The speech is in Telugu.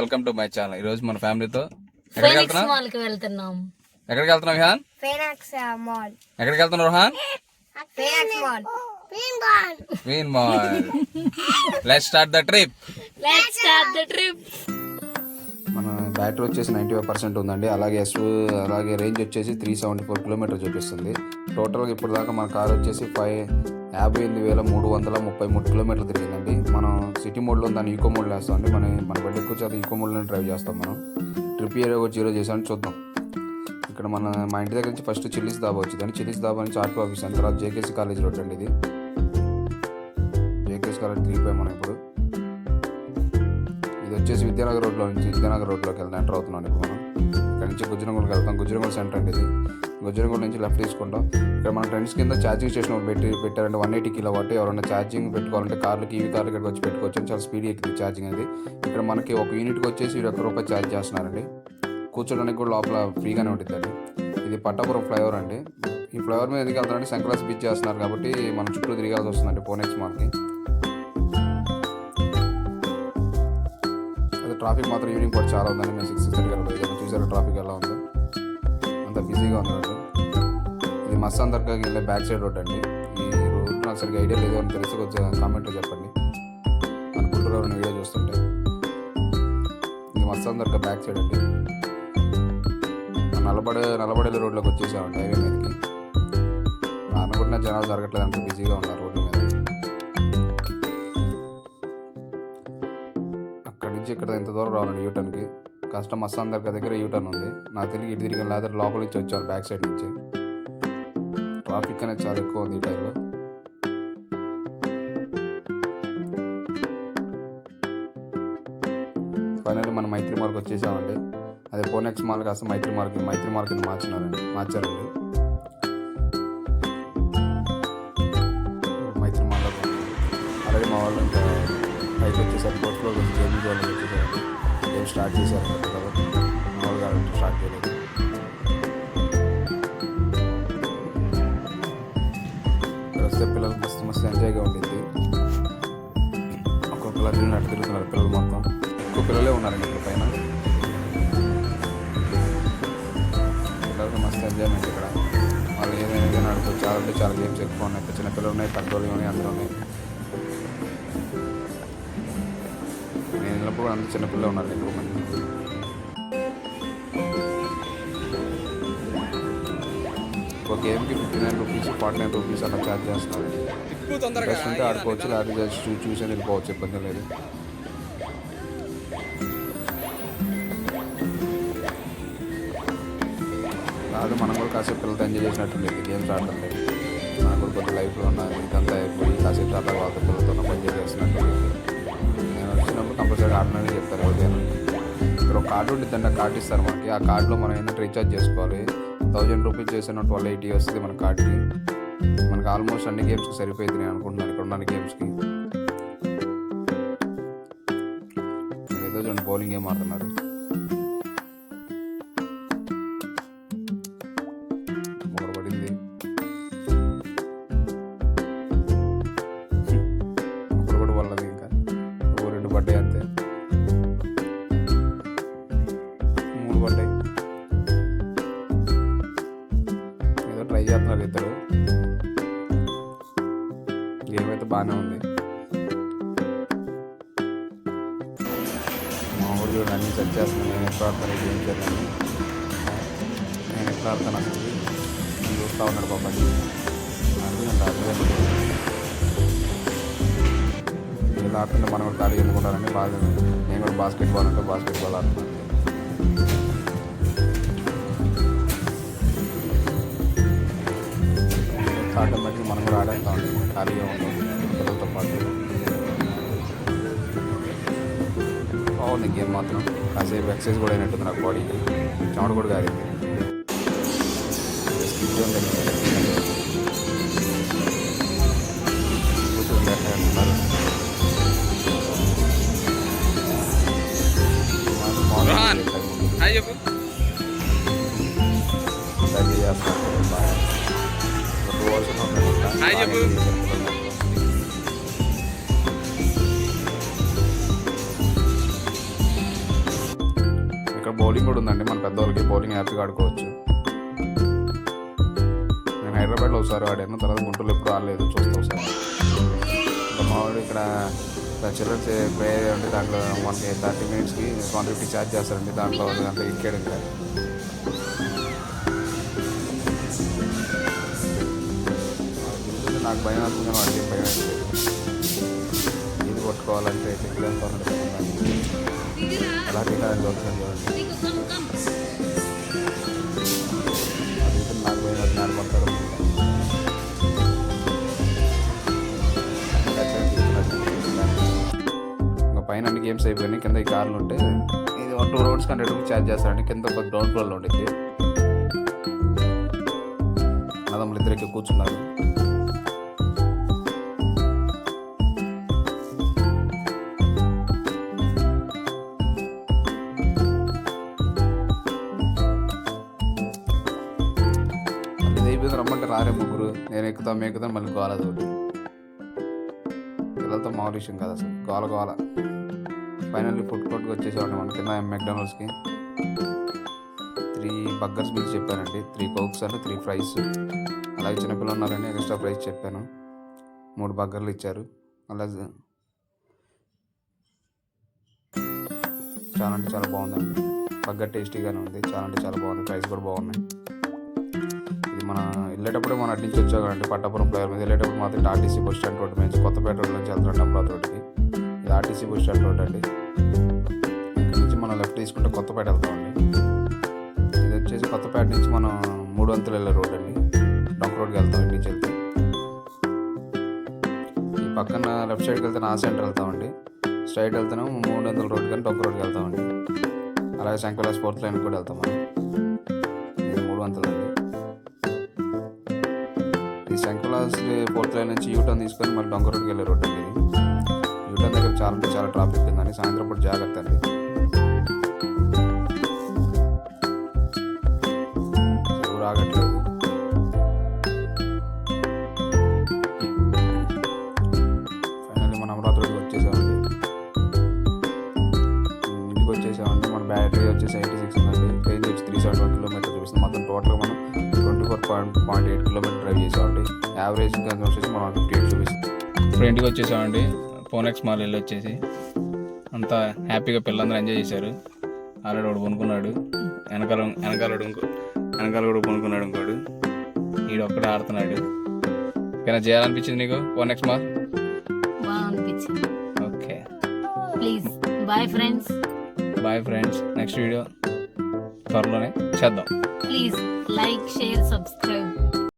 Welcome to my channel. ఈ రోజు మన ఫ్యామిలీతో ఫీనిక్స్ మాల్ కి వెళ్తున్నాం. ఎక్కడికి వెళ్తున్నాం హాన్? Phoenix mall. ఎక్కడికి వెళ్తున్నాం Rohan? Phoenix mall. Queen mall. Let's start the trip. మన బ్యాటరీ వచ్చేసి 95% ఉందండి. అలాగే రేంజ్ వచ్చేసి 374 కిలోమీటర్ చూపిస్తుంది. టోటల్గా ఇప్పుడు దాకా మన కార్ వచ్చేసి 58,333 కిలోమీటర్లు తిరిగిందండి. మనం సిటీ మోడ్లో దాన్ని ఈకో మోడ్లో వేస్తామండి. మన బండి ఎక్కువ శాతం ఈకో మోడ్లో డ్రైవ్ చేస్తాం. మనం ట్రిప్ ఇయర్ కూడా 0 చేసామని చూద్దాం. ఇక్కడ మా ఇంటి దగ్గర నుంచి ఫస్ట్ చిల్లీస్ దాబా వచ్చిందండి. చిల్లీస్ దాబా నుంచి ఆర్టీ ఆఫీస్ అండ్ తర్వాత జేకేసీ కాలేజ్ రోడ్ అండి. ఇది జేకేసీ కాలేజ్ 3 మనం ఇప్పుడు ఇది వచ్చేసి విద్యానగర్ రోడ్లోకి వెళ్తాం. ఎంటర్ అవుతున్నాం ఇప్పుడు మనం. ఇక్కడ నుంచి గుజ్జనగూడకి వెళ్తాం. గుజ్జనగూడ సెంటర్ అండి ఇది. గుజ్జనగూడ నుంచి లెఫ్ట్ తీసుకుంటాం. ఇక్కడ మన ఫ్రెండ్స్ కింద ఛార్జింగ్ స్టేషన్ పెట్టారంటే 180 కిలోవాట్. ఎవరైనా ఛార్జింగ్ పెట్టుకోవాలంటే కార్లకి ఈవీ కార్లకి ఇక్కడికి వచ్చి పెట్టుకోవచ్చు. చాలా స్పీడ్ ఎక్కుతుంది ఛార్జింగ్ అనేది. ఇక్కడ మనకి ఒక యూనిట్కి వచ్చేసి ₹1 ఛార్జ్ చేస్తున్నారండి. కూర్చోడానికి కూడా లోపల ఫ్రీగానే ఉంటుందండి. ఇది పట్టాపురం ఫ్లైఓవర్ అండి. ఈ ఫ్లైఓవర్ మీద ఎందుకు వెళ్తారంటే శంకరాస్ బీచ్ చేస్తున్నారు కాబట్టి మనం చుట్టూ తిరగాల్సి వస్తుందండి ఫీనిక్స్ మాల్కి. అదే ట్రాఫిక్ మాత్రం ఈవినింగ్ కూడా చాలా ఉందండి. మేము 6:30 చూసారు ట్రాఫిక్ ఎలా ఉందో, అంత బిజీగా ఉంది. ఇది మస్తాన్ దర్గాకి వెళ్ళే బ్యాక్ సైడ్ రోడ్ అండి. ఈ రోడ్ నాకు సరిగ్గా ఐడియా లేదు అని తెలిసి కొంచెం కామెంట్లో చెప్పండి అనుకుంటున్నారు వీడియో చూస్తుంటే. ఇది మస్తాన్ దర్గా బ్యాక్ సైడ్ అండి. నల్లబడేల రోడ్లోకి వచ్చేసామండి హైవే మీదకి. అనుకుంటున్న జనాలు జరగట్లేదు, అంత బిజీగా ఉన్నారు రోడ్డు మీద. అక్కడి నుంచి ఇక్కడ ఇంత దూరం రావాలండి యూటర్న్కి. కష్టం. మస్తాన్ దర్గా దగ్గర యూటర్న్ ఉంది. నాకు తిరిగి ఇటు తిరిగి లేదా లోపల నుంచి వచ్చాను బ్యాక్ సైడ్ నుంచి. ట్రాఫిక్ అనేది చాలా ఎక్కువ ఉంది ఈ టైంలో. ఫైనల్లీ మనం మైత్రి మార్క్ వచ్చేసామండి. అదే ఫీనిక్స్ మాల్ కాస్త మైత్రి మార్క్ కింద మార్చారండి. మైత్రి మాల్లో అలాగే మా వాళ్ళు ఇంకా పైకి వచ్చేసారు. 4th ఫ్లోర్ వచ్చి గేమింగ్ జోన్లో వచ్చేసారండి. గేమ్ స్టార్ట్ చేశారు కాబట్టి మామూలుగా స్టార్ట్ చేయలేదు. వస్తే పిల్లలు మస్తు ఎంజాయ్గా ఉండింది. ఒక్కొక్కలా తిరుగుతున్నారు పిల్లలు. మొత్తం ఎక్కువ పిల్లలే ఉన్నారండి ఇక్కడ పైన. పిల్లలకి మస్తు ఎంజాయ్మెంట్ ఇక్కడ. వాళ్ళు ఏదైనా ఆడుకోవచ్చు. చాలా గేమ్స్ ఎక్కువ ఉన్నాయి. చిన్న పిల్లలు ఉన్నాయి, పెద్దోళ్ళు ఉన్నాయి, అందరూ ఉన్నాయి. నేను వెళ్ళినప్పుడు అంత చిన్నపిల్లలు ఉన్నారు ఎక్కువ మంది. ఒక గేమ్కి ₹59, ₹49 అలా ఛార్జ్ చేస్తున్నారు. ఇంట్రెస్ట్ ఉంటే ఆడుకోవచ్చు, లేకపోతే చూసి వెళ్ళిపోవచ్చు, ఇబ్బంది లేదు. కాదు మనం కూడా కాసేపు పిల్లలతో ఎంజాయ్ చేసినట్టుంది గేమ్స్ ఆడటం లేదు. మనకు కూడా కొద్ది లైఫ్లో ఉన్న ఇదంతా పోయి కాసేపు ఆట వాళ్ళతో పిల్లలతో ఎంజాయ్ చేస్తున్నట్టు. నేను వచ్చినప్పుడు కంపల్సరీ ఆడనని చెప్తారు ఎవరికైనా. ఇక్కడ ఒక కార్డు ఉండిద్దండి. ఆ కార్డు ఇస్తారు మనకి. ఆ కార్డులో మనం ఏంటంటే రీఛార్జ్ చేసుకోవాలి. ₹1000 చేసిన 1280 వస్తుంది మన కార్డుకి. మనకి ఆల్మోస్ట్ అన్ని గేమ్స్కి సరిపోయింది నేను అనుకుంటున్నాను ఇక్కడ ఉన్న గేమ్స్కి. ఏదో చూడండి బౌలింగ్ గేమ్ ఆడుతున్నారు. ఒకటి పడింది, ఒకటి కూడా పడలేదు. ఇంకా 2 పడ్డాయి అంతే. 3 పడ్డాయి. ఏదో ట్రై చేస్తున్నారు ఇద్దరు. గేమ్ అయితే బాగానే ఉంది. మా ఊరు చూడండి అన్ని సెట్ చేస్తున్నాను. నేను ఎప్పుడు ఆడతాను గేమ్ చేయాలని. నేను ఎప్పుడు ఆడతాను అసలు నేను చూస్తూ ఉన్నాడు పాపకి. వీళ్ళు ఆడుతుంటే మనం కూడా ఖాళీ ఎందుకుంటారని బాగా నేను కూడా బాస్కెట్బాల్ అంటే బాస్కెట్బాల్ ఆడుతున్నాను. ఆటోమేటిక్ మనం కూడా ఆడేస్తామండి ఖాళీగా ఉంటాం పిల్లలతో పాటు. బాగుంది గేమ్ మాత్రం. కాసేపు ఎక్సర్సైజ్ కూడా అయినట్టుంది నాకు బాడీకి. చెమట కూడా కారింది. కూర్చొని అంటున్నారు. ఇక్కడ బౌలింగ్ కూడా ఉందండి, మన పెద్దవాళ్ళకి బౌలింగ్ హ్యాపీగా ఆడుకోవచ్చు. నేను హైదరాబాద్లో ఒకసారి ఆడాను, తర్వాత గుంటూరులో ఎప్పుడు ఆడలేదు, చూస్తా ఒకసారి. ఇంకా మావాడు ఇక్కడ చిల్డ్రన్స్ ప్రే అంటే దాంట్లో మనకి 30 minutesకి 150 ఛార్జ్ చేస్తారండి, దాంట్లో అంతా ఎక్కాడు. ఇంకా నాకు భయం అవుతుంది, వాడికి భయం అవుతుంది. ఇది కొట్టుకోవాలంటే ఎట్లా అలాగే చూస్తాను చూడండి. అది నాకు భయం అవుతుంది, ఆడిపోతాడు. ఇంకా పైన అన్ని గేమ్స్ అయిపోయినాయి, కింద ఈ కార్లు ఉంటే ఇది 2 rounds 100 rupees ఛార్జ్ చేస్తారండి. కింద ఒక గ్రౌండ్ ఫ్లోర్లో ఉండిద్ది. అన్నదమ్ములు ఇద్దరికి కూర్చున్నారు. రమ్మంటే రారే ముగ్గురు, నేను ఎక్కుతాను మళ్ళీ గోల తోటి. పిల్లలతో మామూలు విషయం కదా అసలు, గోల. ఫైనల్లీ ఫుడ్ కోర్ట్కి వచ్చేసామండి. మన కింద మెక్డానల్డ్స్కి 3 బర్గర్స్ బిల్స్ చెప్పానండి, 3 కోక్స్ అండ్ 3 ఫ్రైస్. అలాగే చిన్నపిల్లలు ఉన్నారని ఎక్స్ట్రా ప్రైస్ చెప్పాను. 3 బర్గర్లు ఇచ్చారు. అలాగే చాలా అంటే చాలా బాగుందండి. బర్గర్ టేస్టీగానే ఉంది, చాలా అంటే చాలా బాగుంది. ప్రైస్ కూడా బాగున్నాయి. ఇది మన వెళ్ళేటప్పుడు మనం అటు నుంచి వచ్చాం కదండి, పట్టాపురం ఫ్లైఓవర్ మీద వెళ్ళేటప్పుడు మాత్రం ఆర్టీసీ బస్ స్టాండ్ రోడ్ నుంచి కొత్తపేట రోడ్ నుంచి వెళ్తున్నాం అమరావతి రోడ్కి. ఇది ఆర్టీసీ బస్ స్టాండ్ రోడ్ అండి. ఇక్కడ నుంచి మనం లెఫ్ట్ తీసుకుంటే కొత్తపేట వెళ్తామండి. ఇది వచ్చేసి కొత్తపేట నుంచి మనం 3 వంతులు వెళ్ళే రోడ్ అండి, డొంక రోడ్కి వెళ్తాం. ఇంటి నుంచి వెళ్తే ఈ పక్కన లెఫ్ట్ సైడ్కి వెళ్తే నా సెంటర్ వెళ్తామండి. స్ట్రైట్ వెళ్తున్నాం 3 వంతుల రోడ్ కానీ డొంక రోడ్కి వెళ్తామండి. అలాగే శంకర్లాస్ 4th లైన్ కూడా వెళ్తాం మనం. ఇది 3 వంతులు అండి. ఈ శంకర్లాస్ 4th లైన్ నుంచి యూటర్న్ తీసుకొని మళ్ళీ డొంక రోడ్కి వెళ్ళే రోడ్ అండి. ఇది యూటర్న్ దగ్గర చాలా అంటే చాలా ట్రాఫిక్ ఉందండి, సాయంత్రం పూట జాగ్రత్త అండి. ఊరు ఆగట్లేదు. ఫైనల్లీ మన అమరావతి రోడ్కి వచ్చేసామండి. ఇంటికి వచ్చేసామండి. మన బ్యాటరీ వచ్చేసి 86 ఉందండి. రేంజ్ వచ్చి 371 కిలోమీటర్ చూపిస్తుంది. మొత్తం టోటల్గా మనం 24.8 కిలోమీటర్ డ్రైవ్ చేసామండి. యావరేజ్ వచ్చేసి మనం 58 చూపిస్తుంది. ఇప్పుడు ఇంటికి వచ్చేసామండి. పోనెక్స్ మాల్ వెళ్ళి వచ్చేసి అంతా హ్యాపీగా పిల్లలందరూ ఎంజాయ్ చేశారు. ఆల్రెడీ వాడు కొనుక్కున్నాడు, వెనకాల కూడా కొనుక్కున్నాడు. ఇంకోడు వీడు ఒక్కడే ఆడుతున్నాడు. ఇంకా చేయాలనిపించింది నీకు పోనెక్స్ మాల్? బాగా అనిపించింది. Okay, please bye friends. Next video త్వరలోనే చేద్దాం. Please like, share, subscribe.